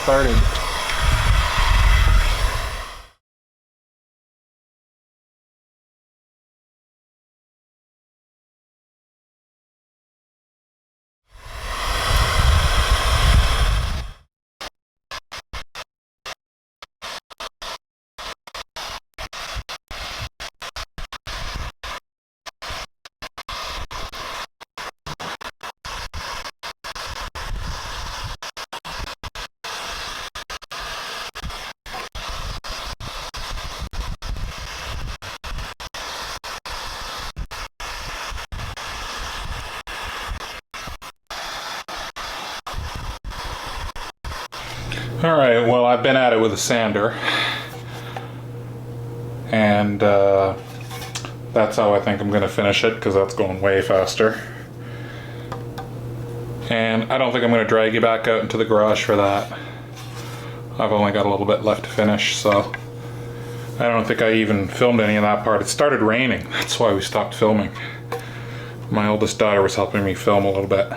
started. Alright, well, I've been at it with a sander, and that's how I think I'm going to finish it, because that's going way faster. And I don't think I'm going to drag you back out into the garage for that. I've only got a little bit left to finish, so I don't think I even filmed any of that part. It started raining, that's why we stopped filming. My oldest daughter was helping me film a little bit.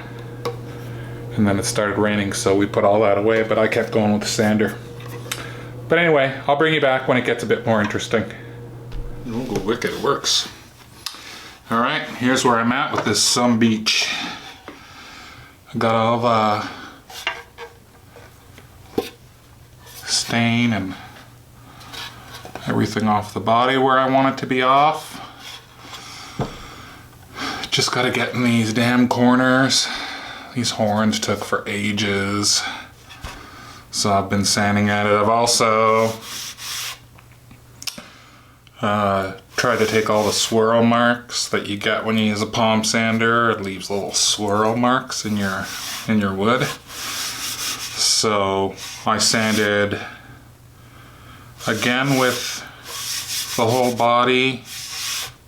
And then it started raining, so we put all that away, but I kept going with the sander. But anyway, I'll bring you back when it gets a bit more interesting. Oh, go wicked, it works. All right, here's where I'm at with this some beach. I got all the stain and everything off the body where I want it to be off. Just gotta get in these damn corners. These horns took for ages, so I've been sanding at it. I've also tried to take all the swirl marks that you get when you use a palm sander. It leaves little swirl marks in your wood. So I sanded again with the whole body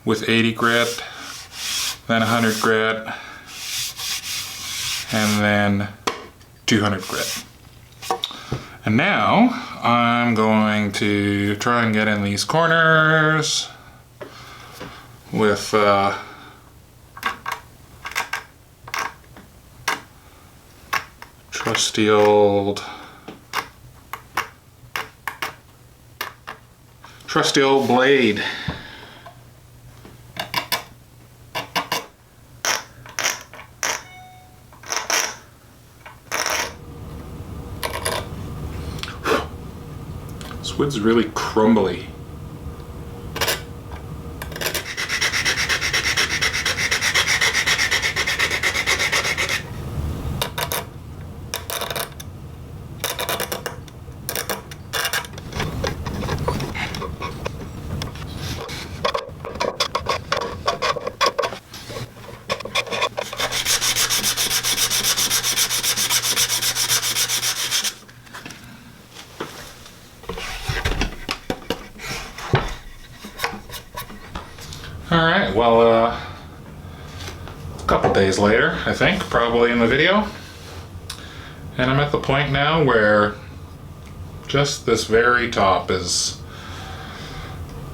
with 80 grit, then 100 grit, and then 200 grit. And now I'm going to try and get in these corners with trusty old blade. This wood's really crumbly. Alright, well, a couple days later, I think, probably in the video. And I'm at the point now where just this very top is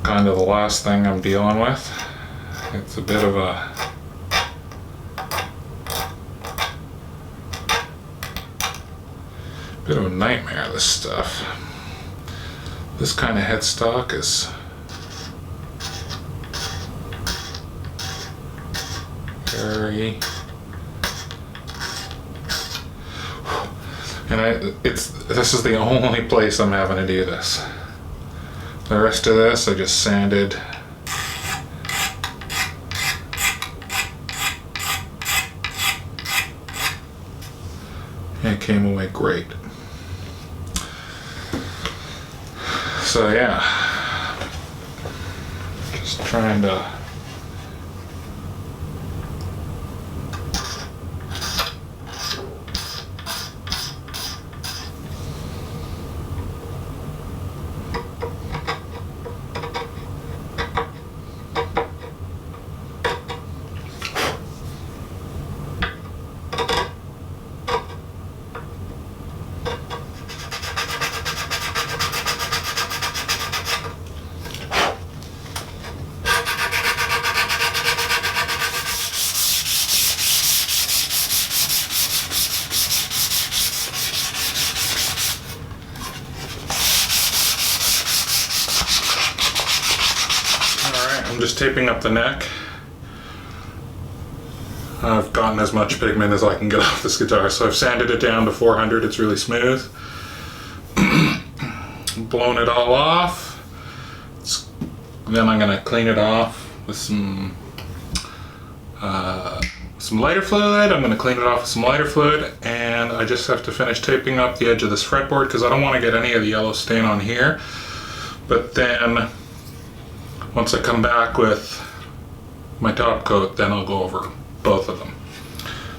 kind of the last thing I'm dealing with. It's a bit of a nightmare, this stuff. This kind of headstock is very, and this is the only place I'm having to do this. The rest of this I just sanded. And it came away great. So yeah, just trying to I'm just taping up the neck. I've gotten as much pigment as I can get off this guitar, so I've sanded it down to 400. It's really smooth. Blown it all off. Then I'm gonna clean it off with some lighter fluid. I'm gonna clean it off with some lighter fluid, and I just have to finish taping up the edge of this fretboard because I don't want to get any of the yellow stain on here. But then, once I come back with my top coat, then I'll go over both of them.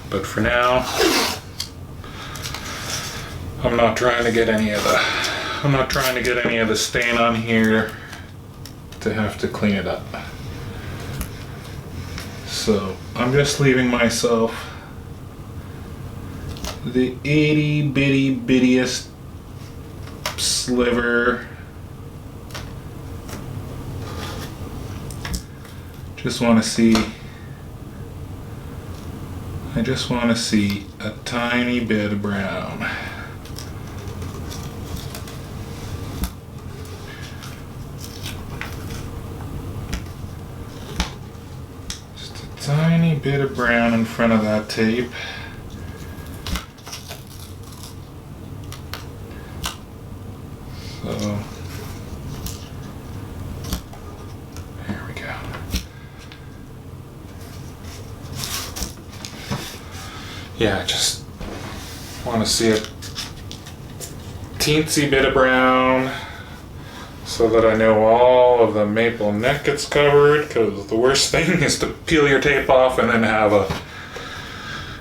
But for now, I'm not trying to get any of the stain on here to have to clean it up. So I'm just leaving myself the itty bittiest sliver. I just want to see a tiny bit of brown. Tiny bit of brown in front of that tape. So there we go. Yeah, I just want to see a teensy bit of brown, so that I know all of the maple neck gets covered, because the worst thing is to peel your tape off and then have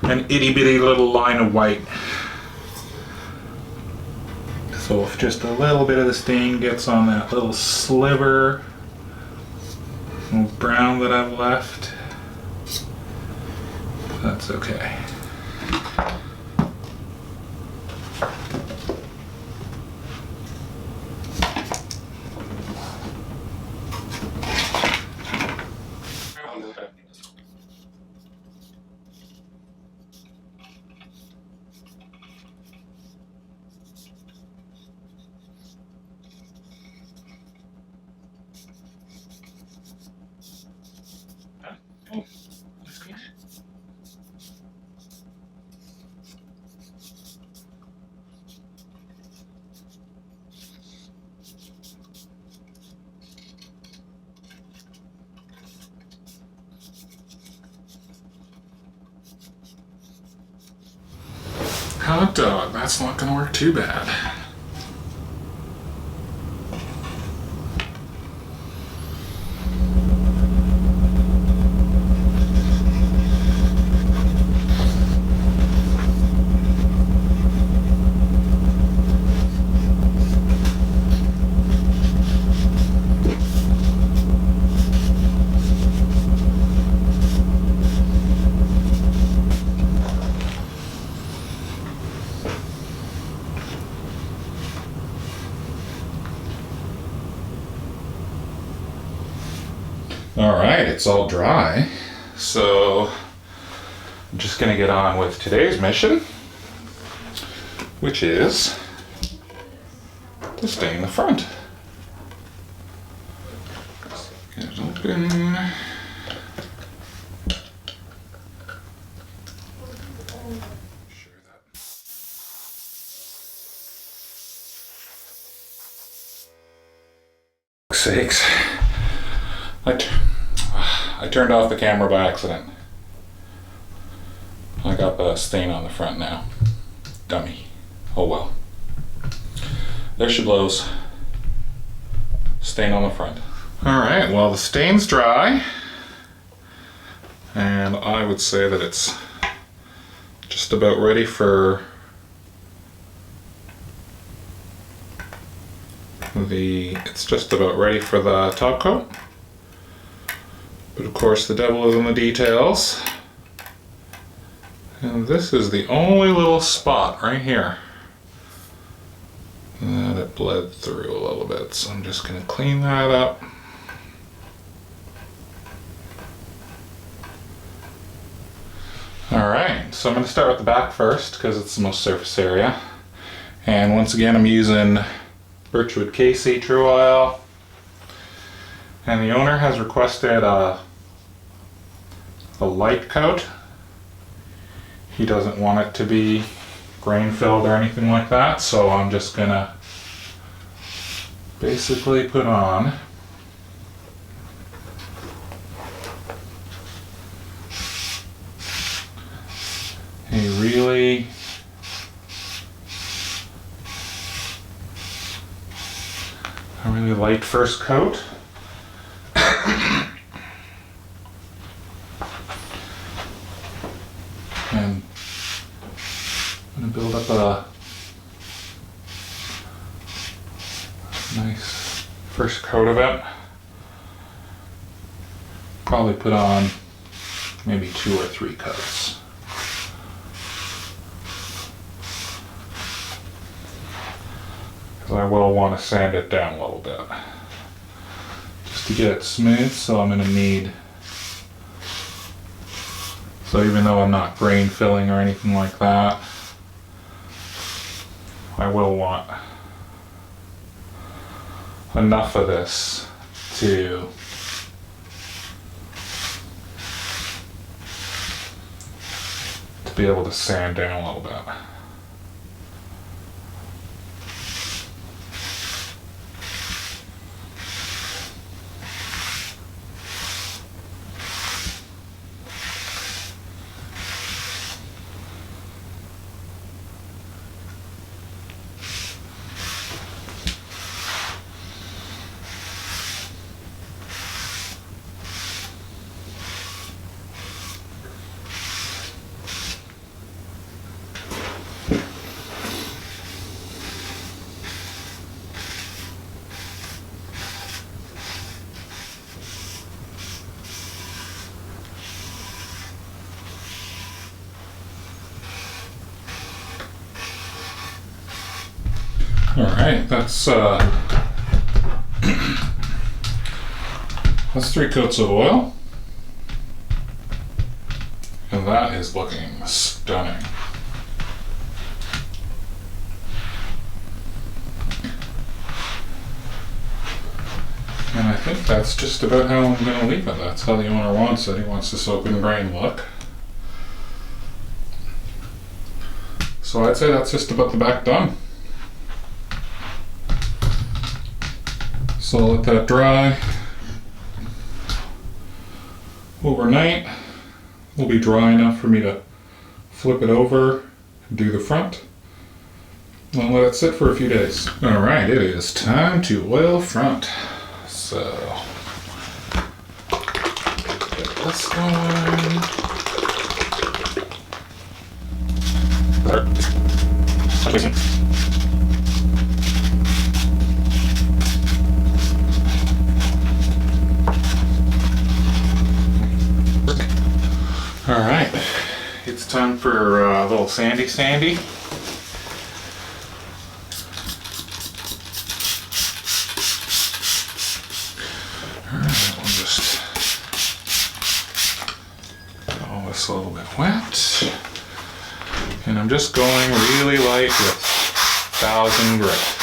an itty bitty little line of white. So if just a little bit of the stain gets on that little sliver of brown that I've left, that's okay. Hot dog, that's not gonna work too bad. Alright, it's all dry, so I'm just going to get on with today's mission, which is to stain the front. Get it open. Sure that. Sakes. I turned off the camera by accident. I got the stain on the front now. Dummy. Oh well. There she blows. Stain on the front. Alright, well the stain's dry. And I would say that it's just about ready for the top coat. But of course the devil is in the details. And this is the only little spot right here that it bled through a little bit. So I'm just going to clean that up. Alright, so I'm going to start with the back first because it's the most surface area. And once again I'm using Birchwood KC tru-oil. And the owner has requested a light coat. He doesn't want it to be grain filled or anything like that, so I'm just gonna basically put on a really light first coat. And I'm going to build up a nice first coat of it. Probably put on maybe 2 or 3 coats. Because I will want to sand it down a little bit. Just to get it smooth, so I'm going to need... So even though I'm not grain filling or anything like that, I will want enough of this to be able to sand down a little bit. Alright, that's 3 coats of oil. And that is looking stunning. And I think that's just about how I'm going to leave it. That's how the owner wants it. He wants this open grain look. So I'd say that's just about the back done. So I'll let that dry overnight. Will be dry enough for me to flip it over and do the front. And let it sit for a few days. Alright, it is time to oil front. So get this going. There. Alright, it's time for a little sandy. Alright, we'll just get all this a little bit wet. And I'm just going really light with 1000 grit.